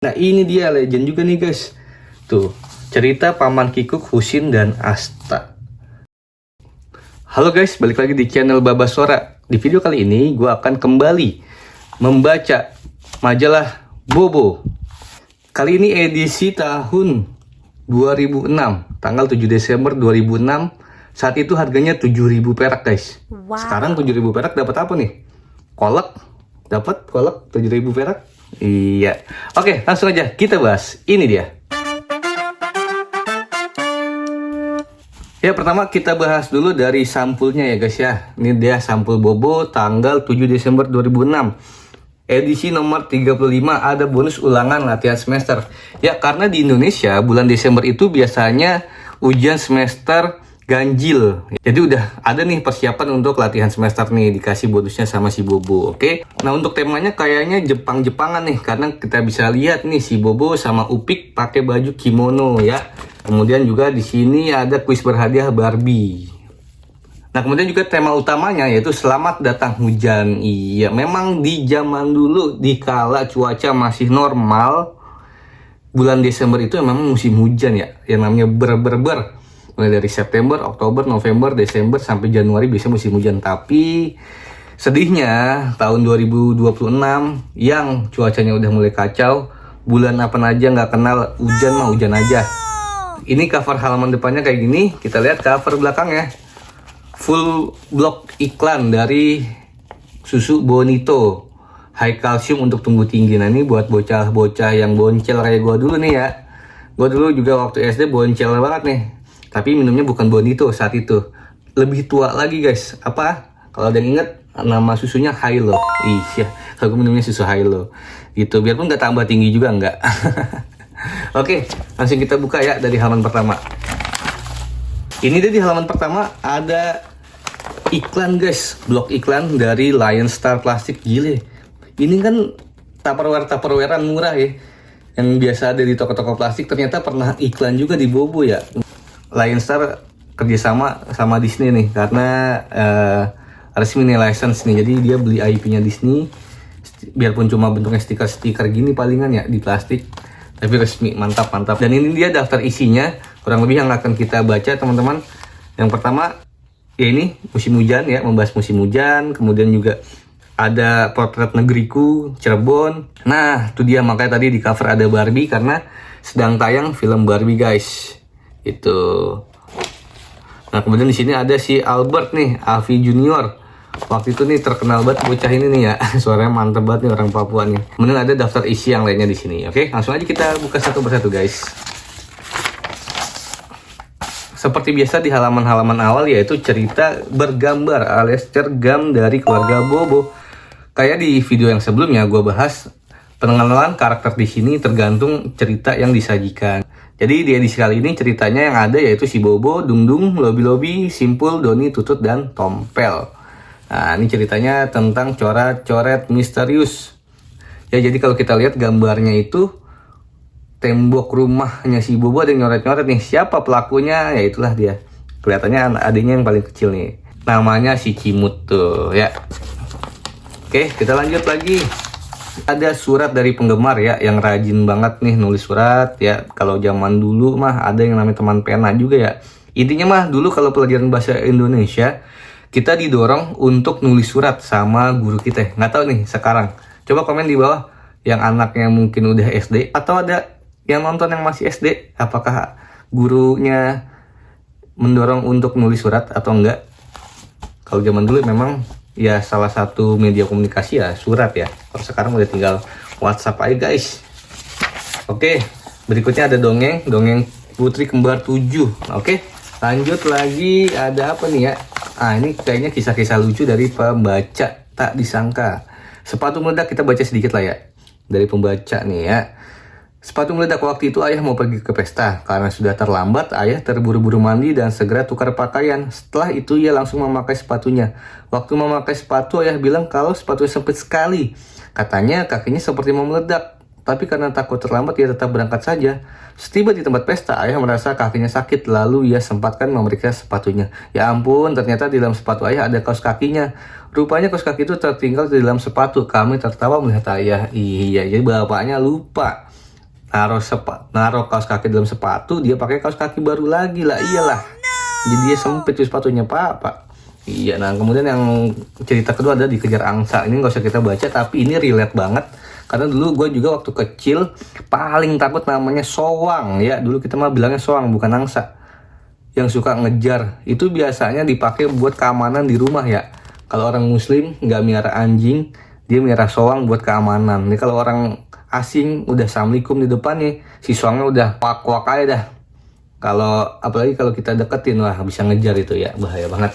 Nah ini dia legend juga nih guys. Tuh, cerita Paman Kikuk, Husin, dan Asta. Halo guys, balik lagi di channel Babasora. Di video kali ini gue akan kembali membaca majalah Bobo. Kali ini edisi tahun 2006, tanggal 7 Desember 2006. Saat itu harganya 7.000 perak guys. Wow. Sekarang 7.000 perak dapat apa nih? Kolek. Dapat kolek 7.000 perak? Iya. Oke, langsung aja kita bahas. Ini dia. Ya, pertama kita bahas dulu dari sampulnya ya guys ya. Ini dia sampul Bobo tanggal 7 Desember 2006. Edisi nomor 35, ada bonus ulangan latihan semester. Ya, karena di Indonesia bulan Desember itu biasanya ujian semester ganjil. Jadi udah ada nih persiapan untuk latihan semester nih, dikasih bonusnya sama si Bobo. Oke. Nah, untuk temanya kayaknya Jepang-Jepangan nih, karena kita bisa lihat nih si Bobo sama Upik pakai baju kimono ya. Kemudian juga di sini ada kuis berhadiah Barbie. Nah, kemudian juga tema utamanya yaitu selamat datang hujan. Iya, memang di zaman dulu dikala cuaca masih normal, bulan Desember itu memang musim hujan ya, yang namanya ber. Mulai dari September, Oktober, November, Desember sampai Januari biasanya musim hujan. Tapi sedihnya tahun 2026 yang cuacanya udah mulai kacau, bulan apa aja nggak kenal hujan mah hujan aja. Ini cover halaman depannya kayak gini. Kita lihat cover belakangnya. Full blok iklan dari susu Bonito. High calcium untuk tumbuh tinggi. Nah, ini buat bocah-bocah yang boncel kayak gue dulu nih ya. Gue dulu juga waktu SD boncel banget nih. Tapi minumnya bukan Bonito saat itu. Lebih tua lagi guys. Apa? Kalau ada yang inget, nama susunya Hilo. Iya, kalau minumnya susu Hilo. Gitu, biarpun nggak tambah tinggi juga nggak. Oke, langsung kita buka ya dari halaman pertama. Ini dia di halaman pertama ada iklan guys. Blok iklan dari Lion Star Plastik. Gile. Ini kan tupperware-tupperwarean murah ya. Yang biasa ada di toko-toko plastik, ternyata pernah iklan juga di Bobo ya. Lion Star kerjasama sama Disney nih, karena resmi nih license nih, jadi dia beli IP-nya Disney, biarpun cuma bentuknya stiker-stiker gini palingan ya di plastik, tapi resmi, mantap. Dan ini dia daftar isinya, kurang lebih yang akan kita baca teman-teman. Yang pertama ya ini musim hujan ya, membahas musim hujan. Kemudian juga ada potret negeriku Cirebon. Nah itu dia, makanya tadi di cover ada Barbie karena sedang tayang film Barbie guys. Itu. Nah, kemudian di sini ada si Albert nih, Alfi Junior. Waktu itu nih terkenal banget bocah ini nih ya. Suaranya mantep banget nih, orang Papua nih. Kemudian ada daftar isi yang lainnya di sini. Oke, langsung aja kita buka satu persatu guys. Seperti biasa di halaman-halaman awal yaitu cerita bergambar alias cergam dari keluarga Bobo. Kayak di video yang sebelumnya gue bahas, pengenalan karakter di sini tergantung cerita yang disajikan. Jadi di edisi kali ini ceritanya yang ada yaitu si Bobo, Dung, Lobi, Simpul, Doni, Tutut, dan Tompel. Nah, ini ceritanya tentang coret-coret misterius. Ya, jadi kalau kita lihat gambarnya itu, tembok rumahnya si Bobo ada yang nyoret-nyoret nih. Siapa pelakunya? Ya itulah dia. Kelihatannya adiknya yang paling kecil nih. Namanya si Cimut tuh ya. Oke, kita lanjut lagi. Ada surat dari penggemar ya, yang rajin banget nih nulis surat ya. Kalau zaman dulu mah ada yang namanya teman pena juga ya. Intinya mah dulu kalau pelajaran bahasa Indonesia kita didorong untuk nulis surat sama guru kita. Nggak tahu nih sekarang. Coba komen di bawah yang anaknya mungkin udah SD atau ada yang nonton yang masih SD. Apakah gurunya mendorong untuk nulis surat atau enggak? Kalau zaman dulu memang ya salah satu media komunikasi ya surat ya. Kalau sekarang udah tinggal WhatsApp aja guys. Oke, berikutnya ada dongeng Putri Kembar 7. Oke, lanjut lagi ada apa nih ya? Ah, ini kayaknya kisah-kisah lucu dari pembaca. Tak disangka sepatu meledak, kita baca sedikit lah ya dari pembaca nih ya. Sepatu meledak, waktu itu ayah mau pergi ke pesta. Karena sudah terlambat, ayah terburu-buru mandi dan segera tukar pakaian. Setelah itu ia langsung memakai sepatunya. Waktu memakai sepatu, ayah bilang kalau sepatunya sempit sekali. Katanya kakinya seperti mau meledak. Tapi karena takut terlambat, ia tetap berangkat saja. Setiba di tempat pesta, ayah merasa kakinya sakit. Lalu ia sempatkan memeriksa sepatunya. Ya ampun, ternyata di dalam sepatu ayah ada kaos kakinya. Rupanya kaos kaki itu tertinggal di dalam sepatu. Kami tertawa melihat ayah. Iya, jadi bapaknya lupa naruh kaos kaki dalam sepatu, dia pakai kaos kaki baru lagi lah, iyalah. Jadi dia sempit tuh sepatunya Pak. Iya, nah kemudian yang cerita kedua ada dikejar angsa. Ini nggak usah kita baca, tapi ini relate banget. Karena dulu gue juga waktu kecil paling takut namanya soang ya. Dulu kita mah bilangnya soang, bukan angsa. Yang suka ngejar, itu biasanya dipakai buat keamanan di rumah ya. Kalau orang muslim nggak miara anjing, dia miara soang buat keamanan. Ini kalau orang asing udah assalamualaikum di depan nih, si soangnya udah kuak-kuak aja dah. Apalagi kalau kita deketin, wah bisa ngejar itu ya, bahaya banget.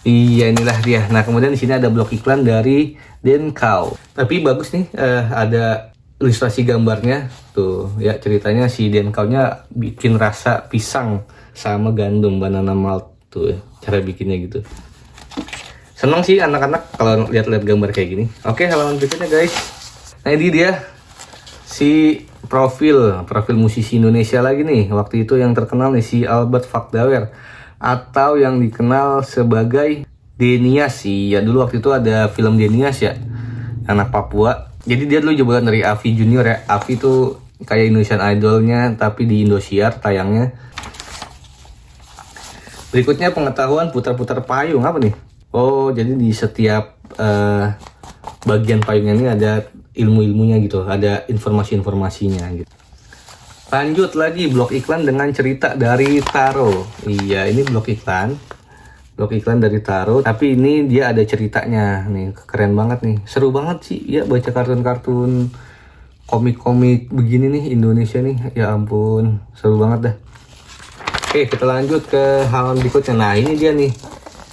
Iya, inilah dia. Nah kemudian di sini ada blok iklan dari Denkau. Tapi bagus nih, ada ilustrasi gambarnya tuh ya. Ceritanya si Denkau-nya bikin rasa pisang sama gandum, banana malt tuh ya, cara bikinnya gitu. Seneng sih anak-anak kalau lihat-lihat gambar kayak gini. Oke, halaman berikutnya guys. Nah ini dia si profil musisi Indonesia lagi nih. Waktu itu yang terkenal nih si Albert Fakdawer, atau yang dikenal sebagai Denias sih ya. Dulu waktu itu ada film Denias ya, anak Papua. Jadi dia dulu jebolan dari Avi Junior ya. Avi itu kayak Indonesian Idolnya tapi di Indosiar tayangnya. Berikutnya pengetahuan putar-putar payung, apa nih? Oh, jadi di setiap bagian payungnya ini ada ilmu-ilmunya gitu, ada informasi-informasinya gitu. Lanjut lagi blok iklan dengan cerita dari Taro. Iya, ini blok iklan dari Taro, tapi ini dia ada ceritanya nih, keren banget nih, seru banget sih ya baca kartun-kartun komik-komik begini nih Indonesia nih, ya ampun seru banget dah. Oke, kita lanjut ke halaman berikutnya. Nah ini dia nih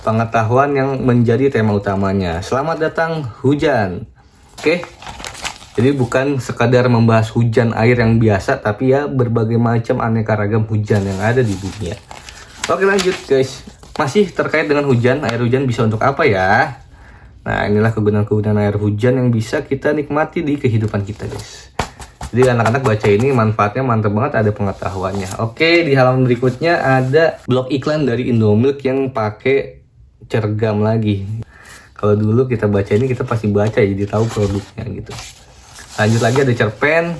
pengetahuan yang menjadi tema utamanya. Selamat datang hujan. Oke, jadi bukan sekadar membahas hujan air yang biasa, tapi ya berbagai macam aneka ragam hujan yang ada di dunia. Oke lanjut guys, masih terkait dengan hujan. Air hujan bisa untuk apa ya? Nah inilah kegunaan-kegunaan air hujan yang bisa kita nikmati di kehidupan kita guys. Jadi anak-anak baca ini manfaatnya mantap banget, ada pengetahuannya. Oke, di halaman berikutnya ada blok iklan dari Indomilk yang pakai cergam lagi. Kalau dulu kita baca ini kita pasti baca ya, jadi tahu produknya gitu. Lanjut lagi ada cerpen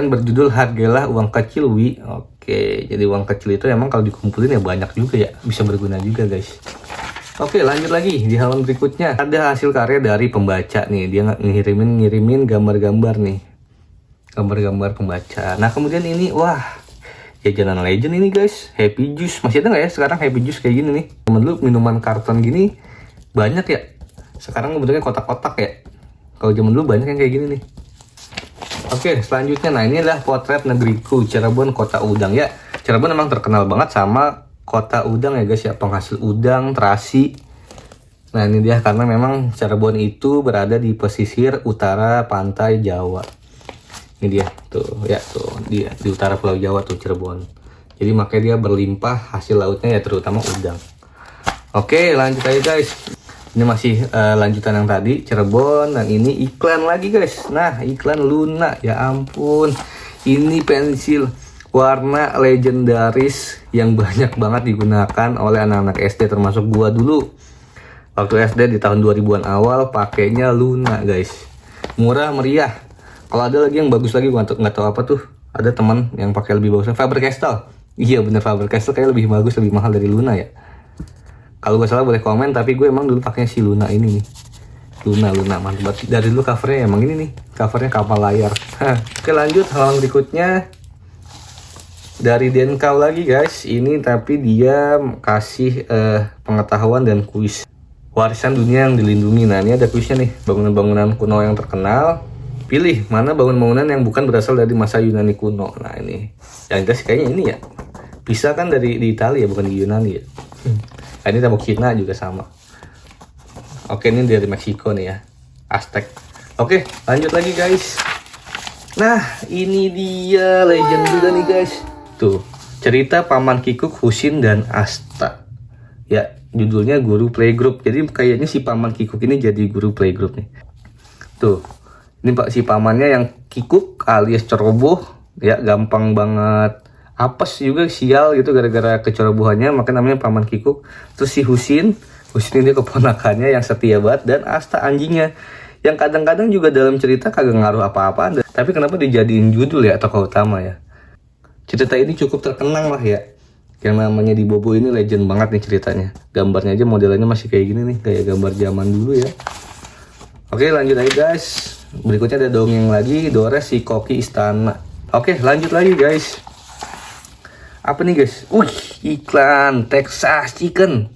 berjudul Hargailah Uang Kecil Wi. Oke, jadi uang kecil itu emang kalau dikumpulin ya banyak juga ya, bisa berguna juga guys. Oke, lanjut lagi di halaman berikutnya ada hasil karya dari pembaca nih. Dia ngirimin gambar-gambar nih, gambar-gambar pembaca. Nah kemudian ini, wah jajanan legend ini guys, Happy Juice. Masih ada nggak ya sekarang Happy Juice kayak gini nih? Temen dulu minuman karton gini banyak ya, sekarang bentuknya kotak-kotak ya. Kalau zaman dulu banyak yang kayak gini nih. Oke, selanjutnya, nah ini adalah potret negeriku, Cirebon kota udang ya. Cirebon memang terkenal banget sama kota udang ya guys ya, penghasil udang, terasi. Nah ini dia, karena memang Cirebon itu berada di pesisir utara pantai Jawa. Ini dia tuh ya, tuh dia di utara Pulau Jawa tuh Cirebon. Jadi makanya dia berlimpah hasil lautnya ya, terutama udang. Oke, lanjut aja guys. Ini masih lanjutan yang tadi Cirebon, dan ini iklan lagi guys. Nah iklan Luna, ya ampun, ini pensil warna legendaris yang banyak banget digunakan oleh anak-anak SD, termasuk gua dulu. Waktu SD di tahun 2000-an awal pakainya Luna guys, murah meriah. Kalau ada lagi yang bagus lagi, gua nggak tahu apa tuh. Ada teman yang pakai lebih bagus, Faber-Castell. Iya bener, Faber-Castell kayak lebih bagus, lebih mahal dari Luna ya. Kalau gue salah boleh komen, tapi gue emang dulu pakainya si Luna ini nih. Luna mantap. Dari dulu covernya emang ini nih, covernya kapal layar. Oke lanjut, halaman berikutnya dari Denkau lagi guys. Ini tapi dia kasih pengetahuan dan kuis warisan dunia yang dilindungi. Nah ini ada kuisnya nih, bangunan-bangunan kuno yang terkenal. Pilih mana bangunan-bangunan yang bukan berasal dari masa Yunani kuno. Nah ini yang jelas kayaknya ini ya, Pisa kan di Italia, bukan di Yunani ya. Nah, ini tembok Cina juga sama. Oke, ini dari Meksiko nih ya, Aztec. Oke, lanjut lagi guys. Nah, ini dia legend juga nih guys. Tuh, cerita Paman Kikuk, Husin dan Asta. Ya, judulnya Guru Playgroup. Jadi kayaknya si Paman Kikuk ini jadi guru playgroup nih. Tuh, ini Pak si pamannya yang Kikuk alias ceroboh, ya gampang banget apes juga, sial gitu gara-gara kecerobohannya, makanya namanya Paman Kikuk. Terus si Husin ini keponakannya yang setia banget, dan Asta anjingnya Yang kadang-kadang juga dalam cerita kagak ngaruh apa-apa, tapi kenapa dijadiin judul ya, tokoh utama ya. Cerita ini cukup terkenang lah ya. Yang namanya di Bobo ini legend banget nih ceritanya. Gambarnya aja modelannya masih kayak gini nih, kayak gambar zaman dulu ya. Oke, lanjut lagi guys. Berikutnya ada dongeng lagi, Dores si koki istana. Oke, lanjut lagi guys. Apa nih guys? Wih, iklan Texas Chicken.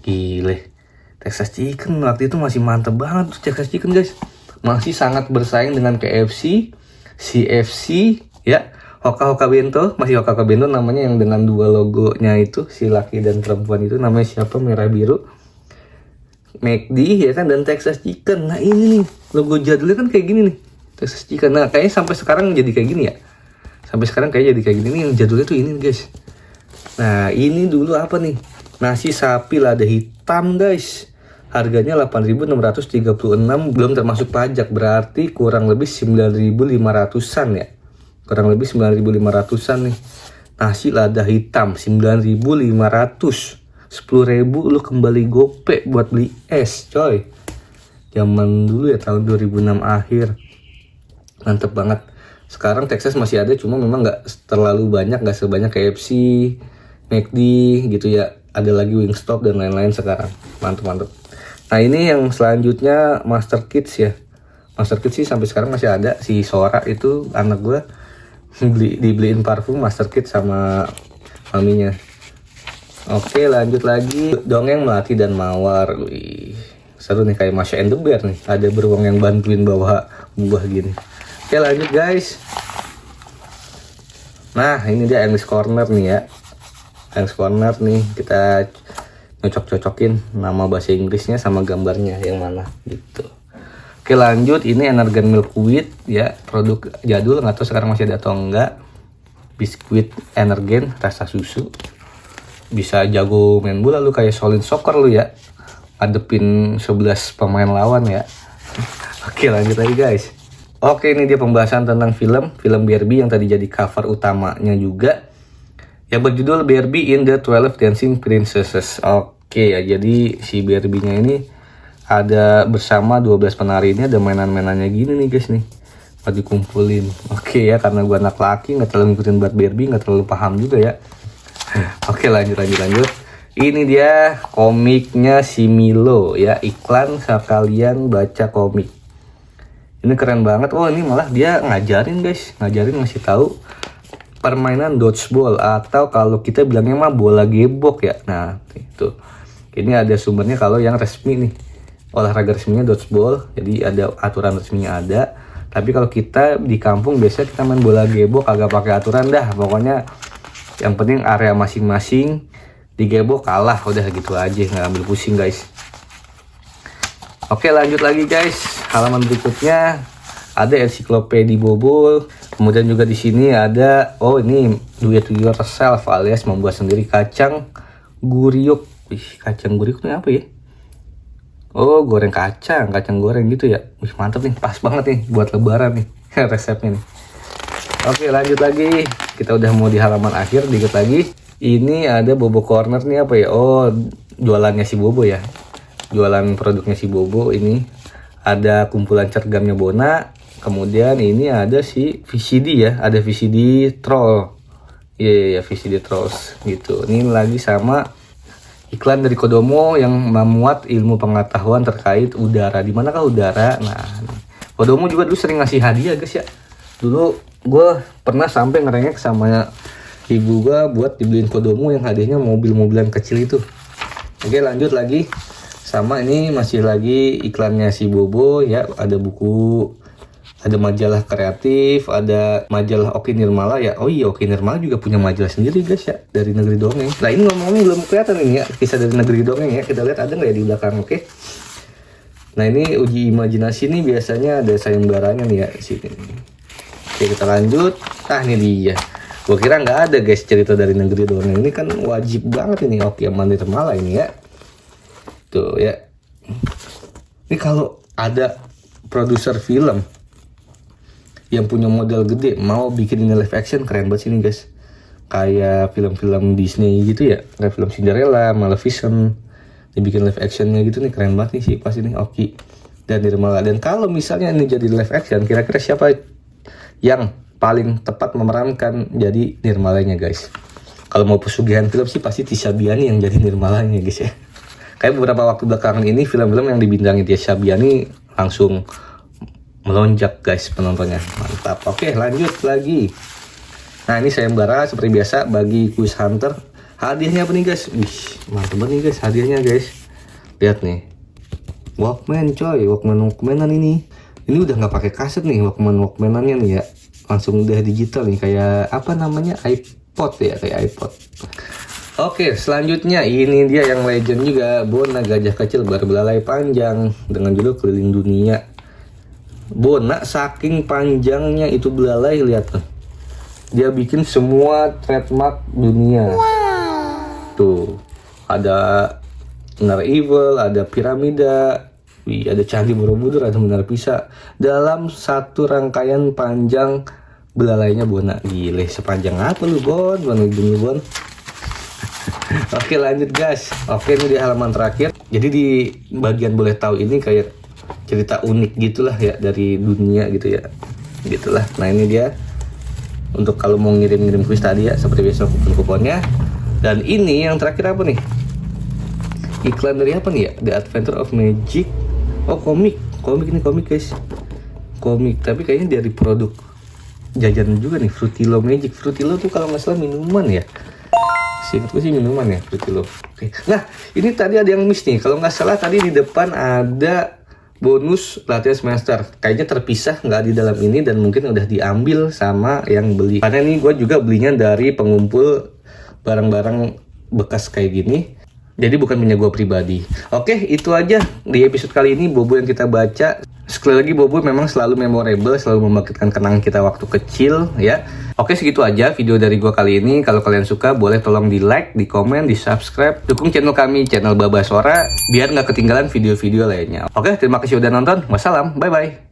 Gile. Texas Chicken waktu itu masih mantep banget Texas Chicken guys. Masih sangat bersaing dengan KFC, CFC, ya, Hoka Bento, masih Hoka Bento namanya yang dengan dua logonya itu, si laki dan perempuan itu namanya siapa, merah biru. McD ya kan, dan Texas Chicken. Nah ini nih logo jadulnya kan kayak gini nih, Texas Chicken. Nah kayaknya sampai sekarang jadi kayak gini ya. Sampai sekarang kayak jadi kayak gini nih, yang jadulnya tuh ini guys. Nah ini dulu apa nih? Nasi sapi lada hitam guys. Harganya 8.636 belum termasuk pajak, berarti kurang lebih 9.500-an ya. Kurang lebih 9.500-an nih. Nasi lada hitam 9.500. 10.000 lu kembali gope buat beli es coy. Zaman dulu ya, tahun 2006 akhir. Mantep banget. Sekarang Texas masih ada, cuma memang nggak terlalu banyak, nggak sebanyak KFC, McD gitu ya. Ada lagi Wingstop dan lain-lain sekarang. Mantep. Nah ini yang selanjutnya Master Kids ya. Master Kids sih sampai sekarang masih ada. Si Sora itu anak gue dibeliin parfum Master Kids sama maminya. Oke, lanjut lagi. Dongeng Melati dan Mawar. Wih, seru nih, kayak Masha and the Bear nih. Ada beruang yang bantuin bawa buah gini. Oke, lanjut guys. Nah ini dia English Corner nih ya. English Corner nih, kita cocok-cocokin nama bahasa Inggrisnya sama gambarnya yang mana gitu. Oke, lanjut. Ini Energen Milk Wheat ya, produk jadul, nggak tahu sekarang masih ada atau enggak. Biskuit Energen rasa susu. Bisa jago main bola lu, kayak Solid Soccer lu ya, ngadepin 11 pemain lawan ya. Oke, lanjut lagi guys. Oke, ini dia pembahasan tentang film Barbie yang tadi jadi cover utamanya juga, yang berjudul Barbie in the 12 Dancing Princesses. Oke ya, jadi si Barbie-nya ini ada bersama 12 penari, ini ada mainan-mainannya gini nih guys nih, mau dikumpulin. Oke ya, karena gua anak laki nggak terlalu ngikutin buat Barbie, nggak terlalu paham juga ya. Oke, lanjut. Ini dia komiknya si Milo ya, iklan sekalian baca komik. Ini keren banget. Oh, ini malah dia ngajarin guys, ngasih tahu permainan dodgeball, atau kalau kita bilangnya mah bola gebok ya. Nah itu, ini ada sumbernya kalau yang resmi nih, olahraga resminya dodgeball, jadi ada aturan resminya ada. Tapi kalau kita di kampung biasanya kita main bola gebok, agak pakai aturan dah pokoknya. Yang penting area masing-masing digebok kalah, udah gitu aja, nggak ambil pusing guys. Oke, lanjut lagi guys. Halaman berikutnya ada ensiklopedia Bobo. Kemudian juga di sini ada, oh ini do it yourself alias membuat sendiri kacang guriuk. Kacang guriuk ini apa ya? Oh, goreng kacang goreng gitu ya. Wih, mantep nih, pas banget nih buat lebaran nih resepnya nih. Oke, lanjut lagi. Kita udah mau di halaman akhir, dikit lagi. Ini ada Bobo Corner nih, apa ya? Oh, jualannya si Bobo ya. Jualan produknya si Bobo ini. Ada kumpulan cergamnya Bona. Kemudian ini ada si VCD ya. Ada VCD Troll. Iya, VCD Trolls gitu. Ini lagi sama iklan dari Kodomo yang memuat ilmu pengetahuan terkait udara. Di manakah udara? Nah, Kodomo juga dulu sering ngasih hadiah guys ya. Dulu gue pernah sampai ngerengek sama ibu gue buat dibeliin Kodomo yang hadiahnya mobil-mobilan kecil itu. Oke, lanjut lagi. Sama ini masih lagi iklannya si Bobo ya. Ada buku, ada majalah kreatif, ada majalah Oki Nirmala ya. Oh iya, Oki Nirmala juga punya majalah sendiri guys ya, dari Negeri Dongeng. Nah ini ngomongnya belum kelihatan ini ya, kisah dari Negeri Dongeng ya. Kita lihat ada nggak ya di belakang, oke? Nah ini uji imajinasi nih, biasanya ada sayembaranya nih ya di sini. Oke, kita lanjut. Ah, ini dia. Gua kira nggak ada guys cerita dari Negeri Dongeng. Ini kan wajib banget ini Oki Nirmala ini ya. Tuh ya. Ini kalau ada produser film yang punya modal gede mau bikin ini live action, keren banget sini guys. Kayak film-film Disney gitu ya, kayak film Cinderella, Maleficent, dibikin live actionnya gitu nih, keren banget nih sih pas ini Oki. dan Nirmala. Dan kalau misalnya ini jadi live action, kira-kira siapa yang paling tepat memerankan jadi Nirmalanya guys? Kalau mau pesugihan film sih pasti Tisha Biani yang jadi Nirmalanya guys ya. Kayak beberapa waktu belakangan ini film-film yang dibintangi Tisha Biani langsung melonjak guys penontonnya. Mantap. Oke, lanjut lagi. Nah, ini sayembara seperti biasa bagi Quiz Hunter. Hadiahnya apa nih guys? Wih, mantap banget nih guys hadiahnya guys. Lihat nih. Walkman coy, Walkmanan ini. Ini udah nggak pakai kaset nih Walkmanannya nih ya. Langsung udah digital nih kayak apa namanya? iPod ya, kayak iPod. Oke, selanjutnya ini dia yang legend juga, Bona gajah kecil berbelalai panjang dengan judul Keliling Dunia. Bona saking panjangnya itu belalai, lihat tuh. Dia bikin semua trademark dunia. Tuh, ada Menara Eiffel, ada piramida, wih, ada Candi Borobudur, ada Menara Pisa. Dalam satu rangkaian panjang belalainya Bona. Gile, sepanjang apa lu Bon? Bon. Oke, lanjut guys. Oke, ini di halaman terakhir. Jadi di bagian boleh tahu ini kayak cerita unik gitulah ya dari dunia gitu ya. Gitulah. Nah, ini dia. Untuk kalau mau ngirim-ngirim kuis tadi ya, seperti biasa kupon-kuponnya. Dan ini yang terakhir apa nih? Iklan dari apa nih ya? The Adventure of Magic. Oh, komik ini komik guys. Komik, tapi kayaknya dari produk jajan juga nih, Frutilo Magic. Frutilo tuh kalau nggak salah minuman ya. Seingatku sih minuman ya, Frutilo. Oke. Nah, ini tadi ada yang miss nih. Kalau nggak salah tadi di depan ada bonus latihan semester, kayaknya terpisah nggak di dalam ini dan mungkin udah diambil sama yang beli, karena ini gue juga belinya dari pengumpul barang-barang bekas kayak gini, jadi bukan punya gue pribadi. Oke, itu aja di episode kali ini Bobo yang kita baca. Sekali lagi Bobo memang selalu memorable, selalu membangkitkan kenangan kita waktu kecil ya. Oke, segitu aja video dari gue kali ini. Kalau kalian suka boleh tolong di like, di komen, di subscribe. Dukung channel kami, channel Babasora, biar nggak ketinggalan video-video lainnya. Oke, terima kasih udah nonton. Wassalam, bye-bye.